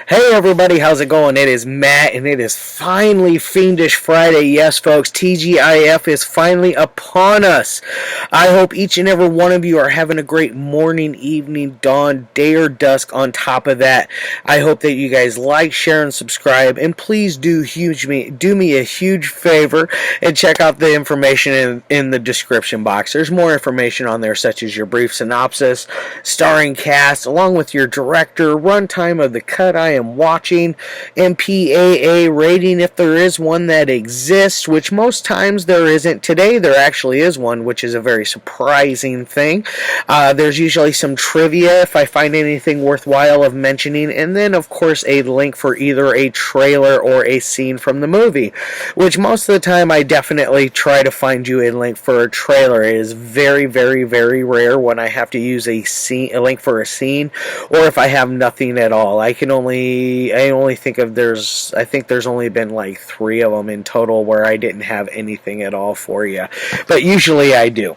Hey everybody, how's it going? It is Matt, and it is finally Fiendish Friday. Yes, folks, TGIF is finally upon us. I hope each and every one of you are having a great morning, evening, dawn, day, or dusk on top of that. I hope that you guys like, share, and subscribe, and please do me a huge favor and check out the information in the description box. There's more information on there, such as your brief synopsis, starring cast, along with your director, runtime of the cut I am watching, MPAA rating if there is one that exists, which most times there isn't. Today there actually is one, which is a very surprising thing. There's usually some trivia if I find anything worthwhile of mentioning, and then of course a link for either a trailer or a scene from the movie, which most of the time I definitely try to find you a link for a trailer. It is very, very, very rare when I have to use a link for a scene, or if I have nothing at all. I only think there's only been like 3 of them in total where I didn't have anything at all for you, but usually I do.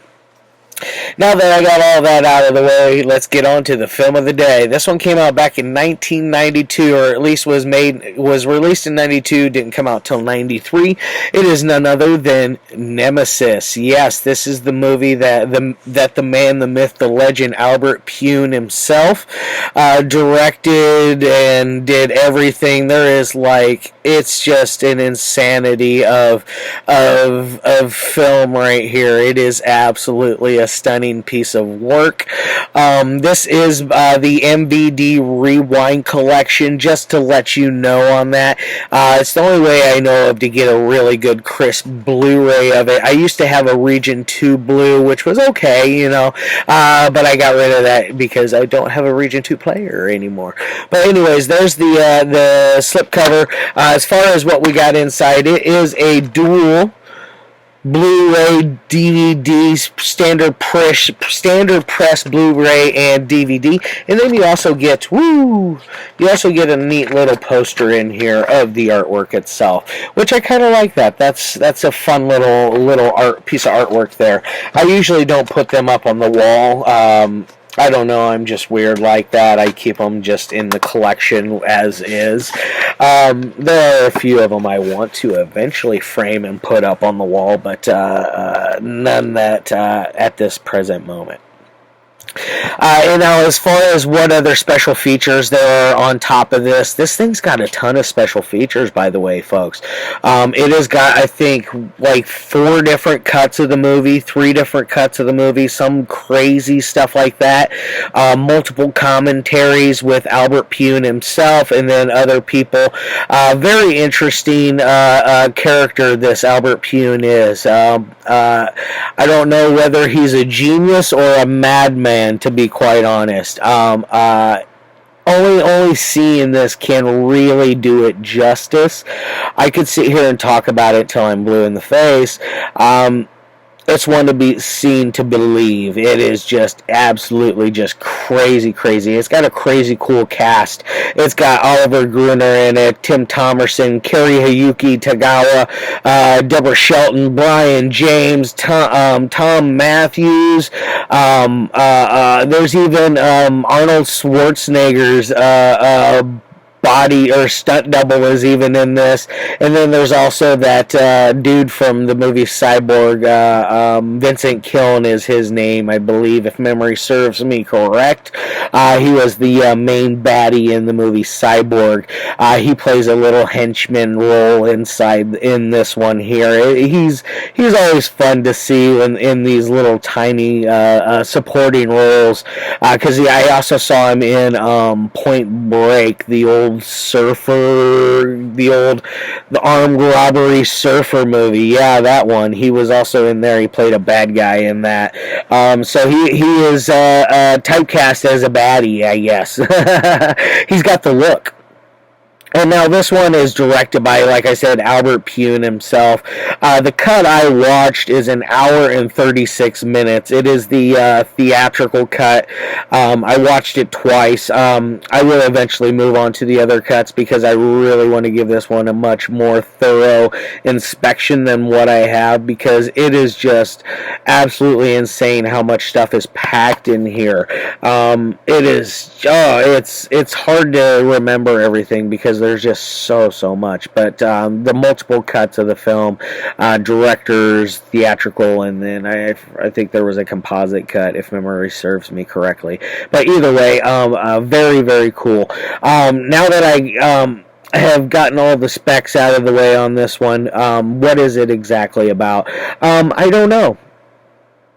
Now that I got all that out of the way, let's get on to the film of the day. This one came out back in 1992, or at least was released in 92, didn't come out till 93. It is none other than Nemesis. Yes, this is the movie that the man, the myth, the legend, Albert Pyun himself directed and did everything. It's just an insanity of film right here. It is absolutely a stunning piece of work. This is the MVD Rewind collection, just to let you know on that. It's the only way I know of to get a really good crisp Blu-ray of it. I used to have a Region 2 Blue, which was okay, but I got rid of that because I don't have a Region 2 player anymore. But anyways, there's the slipcover. As far as what we got inside, it is a dual Blu-ray DVD, standard press Blu-ray and DVD, and then you also get a neat little poster in here of the artwork itself, which I kind of like that. That's a fun little art piece of artwork there. I usually don't put them up on the wall. I don't know, I'm just weird like that. I keep them just in the collection as is. There are a few of them I want to eventually frame and put up on the wall, but none that at this present moment. And now, as far as what other special features there are on top of this thing's got a ton of special features, by the way, folks. It has got, I think, like 4 different cuts of the movie, 3 different cuts of the movie, some crazy stuff like that. Multiple commentaries with Albert Pyun himself, and then other people. Very interesting character this Albert Pyun is. I don't know whether he's a genius or a madman, to be quite honest. Only seeing this can really do it justice. I could sit here and talk about it till I'm blue in the face. It's one to be seen to believe. It is just absolutely just crazy. It's got a crazy cool cast. It's got Olivier Gruner in it, Tim Thomerson, Cary-Hiroyuki, Tagawa, Deborah, Shelton, Brion, James, Tom Matthews. There's even Arnold Schwarzenegger's body or stunt double is even in this, and then there's also that dude from the movie Cyborg, Vincent Kiln is his name, I believe, if memory serves me correct. He was the main baddie in the movie Cyborg. He plays a little henchman role in this one here. He's always fun to see in these little tiny supporting roles, because I also saw him in Point Break, the old surfer, the armed robbery surfer movie. Yeah, that one. He was also in there. He played a bad guy in that. So he is typecast as a baddie, I guess. He's got the look. And now this one is directed by, like I said, Albert Pyun himself. The cut I watched is an hour and 36 minutes. It is the theatrical cut. I watched it twice. I will eventually move on to the other cuts because I really want to give this one a much more thorough inspection than what I have, because it is just absolutely insane how much stuff is packed in here. It is, it's hard to remember everything because there's just so much. But the multiple cuts of the film, directors, theatrical, and then I think there was a composite cut, if memory serves me correctly. But either way, very, very cool. Now that I have gotten all the specs out of the way on this one, what is it exactly about? I don't know.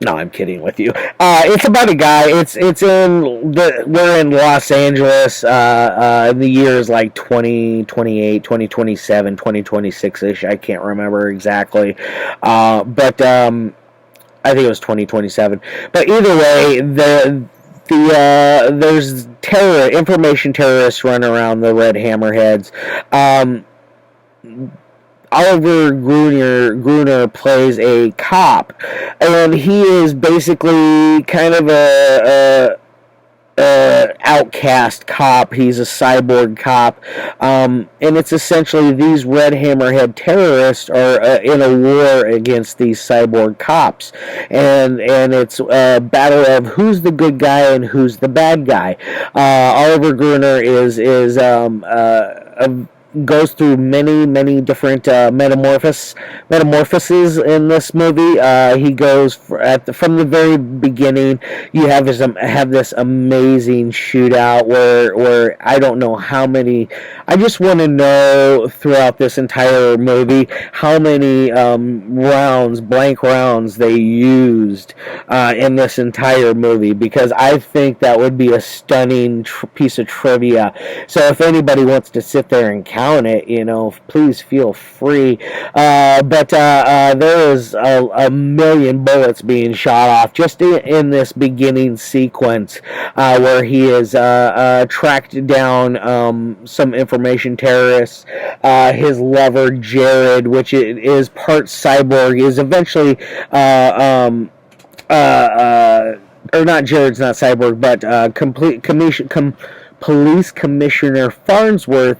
No, I'm kidding with you. It's about a guy. We're in Los Angeles. In the years like 2028, 2027, 2026-ish. I can't remember exactly. But I think it was 2027. But either way, there's information terrorists run around the Red Hammerheads. Olivier Gruner plays a cop, and he is basically kind of a outcast cop. He's a cyborg cop, and it's essentially these Red Hammerhead terrorists are in a war against these cyborg cops, and it's a battle of who's the good guy and who's the bad guy. Olivier Gruner goes through many different metamorphoses in this movie. He goes from the very beginning. You have this amazing shootout where I don't know how many. I just want to know throughout this entire movie how many blank rounds they used in this entire movie, because I think that would be a stunning piece of trivia. So if anybody wants to sit there and count it, please feel free. But there is a million bullets being shot off just in this beginning sequence, where he is tracked down some information terrorists. His lover Jared, which is part cyborg, is eventually or not, Jared's not cyborg, but police commissioner Farnsworth,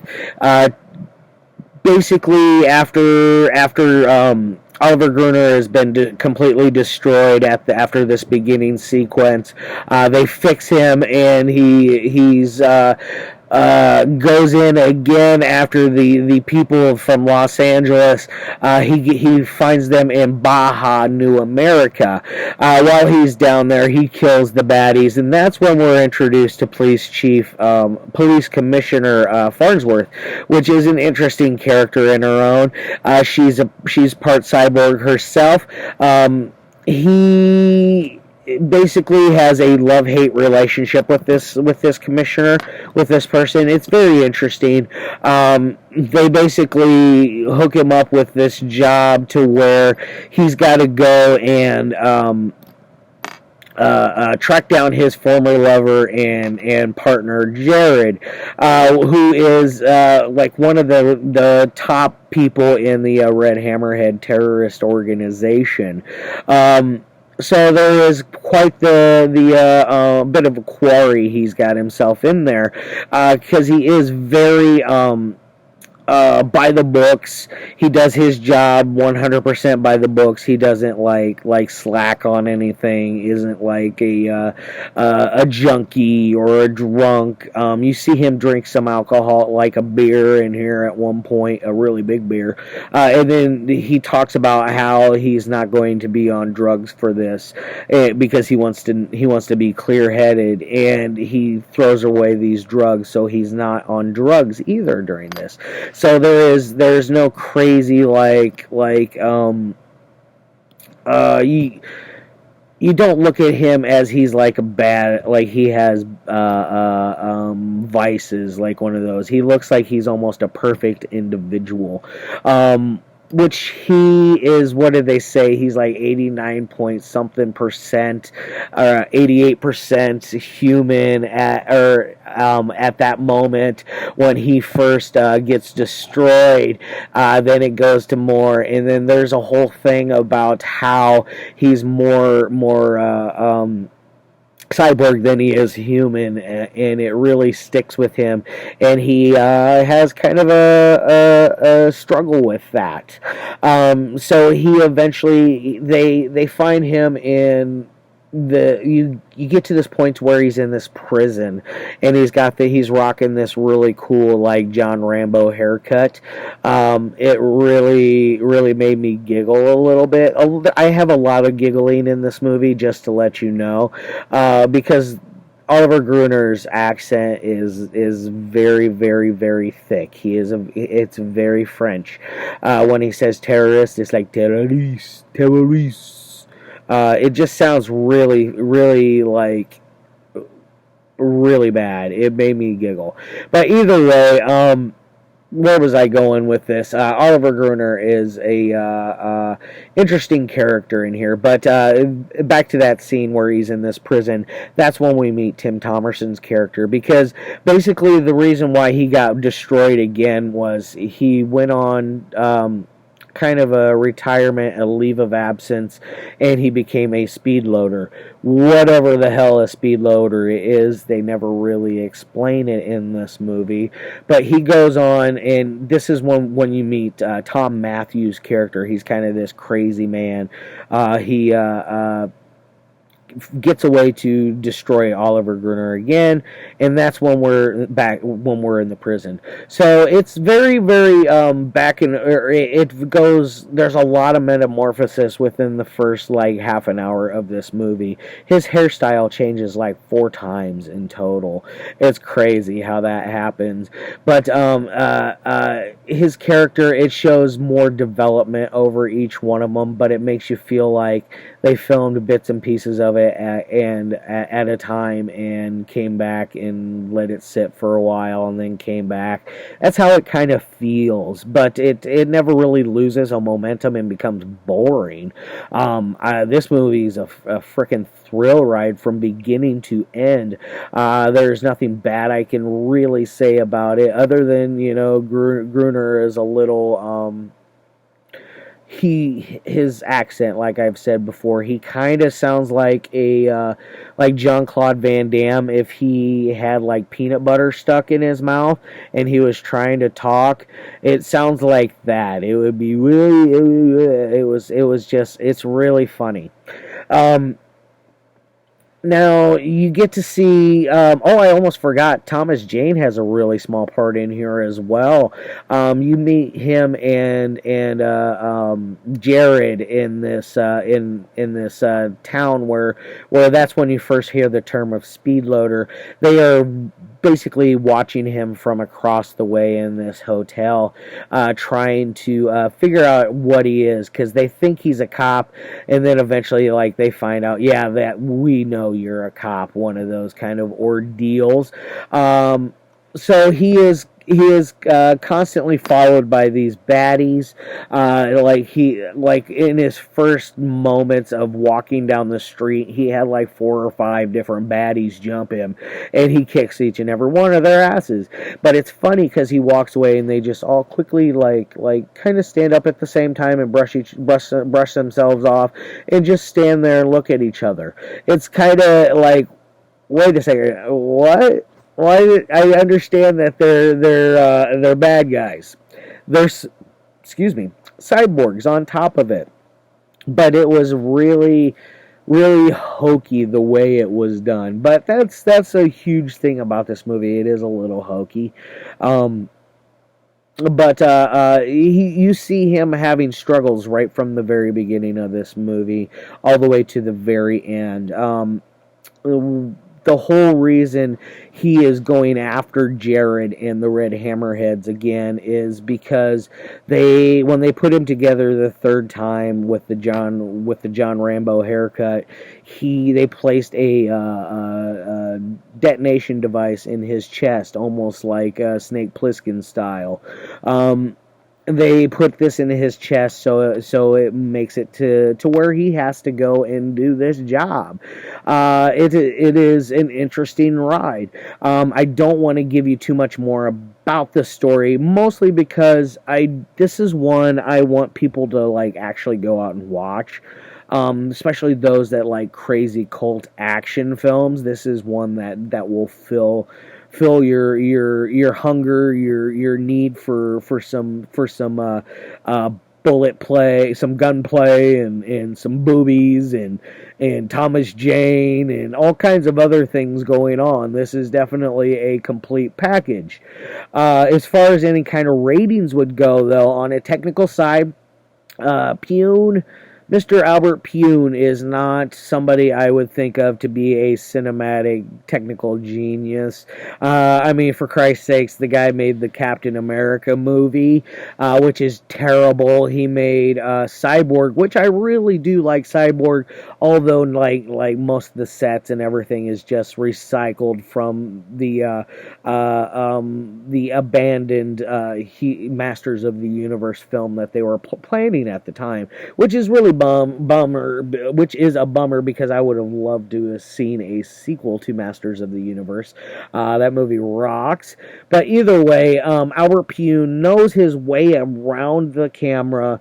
basically after Olivier Gruner has been completely destroyed after this beginning sequence, they fix him, and he's goes in again after the people from Los Angeles. He finds them in Baja, New America. While he's down there, he kills the baddies, and that's when we're introduced to Police Commissioner Farnsworth, which is an interesting character in her own. She's part cyborg herself. He basically has a love-hate relationship with this commissioner, with this person. It's very interesting. They basically hook him up with this job to where he's got to go and track down his former lover and partner Jared, who is like one of the top people in the Red Hammerhead terrorist organization. So there is quite the bit of a quarry he's got himself in there, because he is very by the books. He does his job 100% by the books. He doesn't like slack on anything. Isn't like a junkie or a drunk. You see him drink some alcohol, like a beer in here at one point, a really big beer, and then he talks about how he's not going to be on drugs for this, because he wants to be clear-headed, and he throws away these drugs, so he's not on drugs either during this. So there's no crazy you don't look at him as he's like a bad, like he has vices, like one of those. He looks like he's almost a perfect individual. which he is, what did they say? He's like 89 point something percent, 88% human at that moment when he first gets destroyed. Then it goes to more, and then there's a whole thing about how he's more cyborg than he is human, and it really sticks with him, and he has kind of a struggle with that. So he eventually, they find him in you get to this point where he's in this prison, and he's rocking this really cool like John Rambo haircut. It really made me giggle a little bit. I have a lot of giggling in this movie, just to let you know, because Olivier Gruner's accent is very, very, very thick. It's very French. When he says terrorist, it's like terroriste, terroriste. It just sounds really, really like really bad. It made me giggle. But either way, where was I going with this? Olivier Gruner is a interesting character in here. But back to that scene where he's in this prison, that's when we meet Tim Thomerson's character. Because basically the reason why he got destroyed again was he went on kind of a retirement, a leave of absence, and he became a speed loader. Whatever the hell a speed loader is, they never really explain it in this movie. But he goes on, and this is when you meet Tom Matthews' character. He's kind of this crazy man. He gets away to destroy Olivier Gruner again, and that's when we're in the prison. So it's very, very it goes. There's a lot of metamorphosis within the first like half an hour of this movie. His hairstyle changes like 4 times in total. It's crazy how that happens. But his character, it shows more development over each one of them, but it makes you feel like they filmed bits and pieces of it at a time and came back and let it sit for a while and then came back. That's how it kind of feels, but it never really loses a momentum and becomes boring. This movie is a freaking thrill ride from beginning to end. There's nothing bad I can really say about it, other than, Gruner is a little his accent, like I've said before, he kind of sounds like like Jean-Claude Van Damme if he had like peanut butter stuck in his mouth and he was trying to talk. It sounds like that. It would be really, it's really funny. Now, you get to see, I almost forgot, Thomas Jane has a really small part in here as well. You meet him and Jared in this town where that's when you first hear the term of speed loader. They are basically watching him from across the way in this hotel, trying to figure out what he is, because they think he's a cop, and then eventually like they find out, yeah, that we know you're a cop, one of those kind of ordeals. So he is constantly followed by these baddies. Like in his first moments of walking down the street, he had like 4 or 5 different baddies jump him, and he kicks each and every one of their asses. But it's funny because he walks away and they just all quickly like kind of stand up at the same time and brush themselves off and just stand there and look at each other. It's kind of like, wait a second, what? Well, I understand that they're bad guys. They're cyborgs on top of it, but it was really, really hokey the way it was done. But that's a huge thing about this movie. It is a little hokey. But you see him having struggles right from the very beginning of this movie all the way to the very end. The whole reason he is going after Jared and the Red Hammerheads again is because when they put him together the third time with the John Rambo haircut, they placed a detonation device in his chest, almost like Snake Plissken style. they put this in his chest, so it makes it to where he has to go and do this job. It is an interesting ride. I don't want to give you too much more about the story, mostly because this is one I want people to like actually go out and watch. Especially those that like crazy cult action films. This is one that will fill your hunger, your need for some bullet play, some gunplay, and some boobies and Thomas Jane and all kinds of other things going on. This is definitely a complete package. As far as any kind of ratings would go, though, on a technical side, Pyun. Mr. Albert Pyun is not somebody I would think of to be a cinematic technical genius. I mean, for Christ's sakes, the guy made the Captain America movie, which is terrible. He made Cyborg, which I really do like Cyborg, although like most of the sets and everything is just recycled from the abandoned Masters of the Universe film that they were planning at the time, which is really bummer, which is a bummer because I would have loved to have seen a sequel to Masters of the Universe. That movie rocks. But either way, Albert Pyun knows his way around the camera.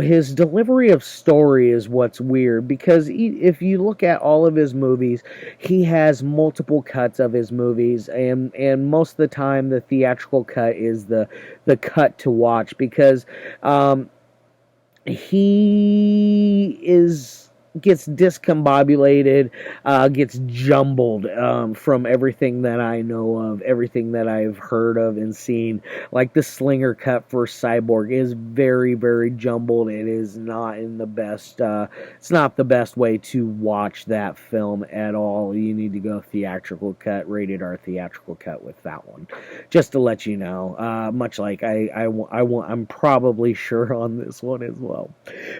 His delivery of story is what's weird because if you look at all of his movies, he has multiple cuts of his movies, and most of the time the theatrical cut is the cut to watch because he gets discombobulated, gets jumbled from everything that I know of, everything that I've heard of and seen. Like the slinger cut for Cyborg is very, very jumbled. It is not in the best. It's not the best way to watch that film at all. You need to go theatrical cut, rated R theatrical cut with that one, just to let you know. Much like I'm probably sure on this one as well.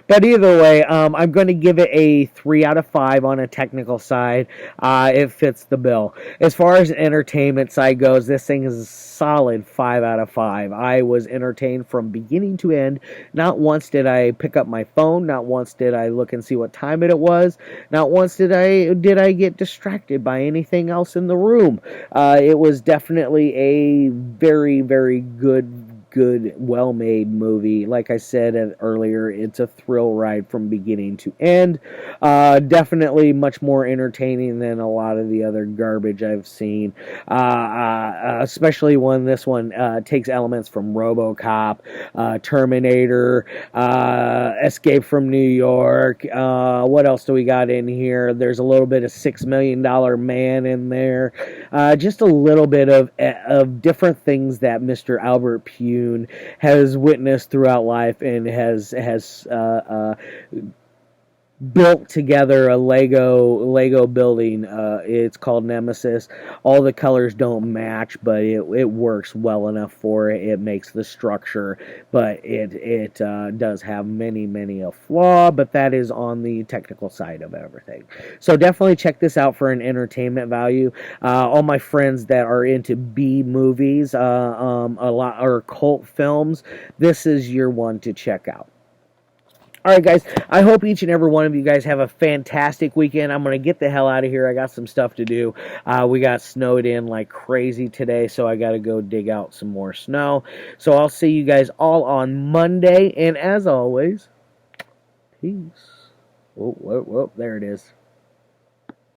But either way, I'm going to give it a 3 out of 5 on a technical side. It fits the bill. As far as entertainment side goes, this thing is a solid 5 out of 5. I was entertained from beginning to end. Not once did I pick up my phone. Not once did I look and see what time it was. Not once did I get distracted by anything else in the room. It was definitely a very, very good, well-made movie. Like I said earlier, it's a thrill ride from beginning to end. Definitely much more entertaining than a lot of the other garbage I've seen. Especially when this one takes elements from RoboCop, Terminator, Escape from New York. What else do we got in here? There's a little bit of $6 Million Man in there. Just a little bit of different things that Mr. Albert Pyun has witnessed throughout life and has built together a Lego building. It's called Nemesis. All the colors don't match, but it works well enough for it. It makes the structure, but it does have many a flaw, but that is on the technical side of everything. So definitely check this out for an entertainment value. All my friends that are into B movies, a lot, or cult films, this is your one to check out. Alright guys, I hope each and every one of you guys have a fantastic weekend. I'm going to get the hell out of here. I got some stuff to do. We got snowed in like crazy today, so I got to go dig out some more snow. So I'll see you guys all on Monday, and as always, peace. Whoa, there it is.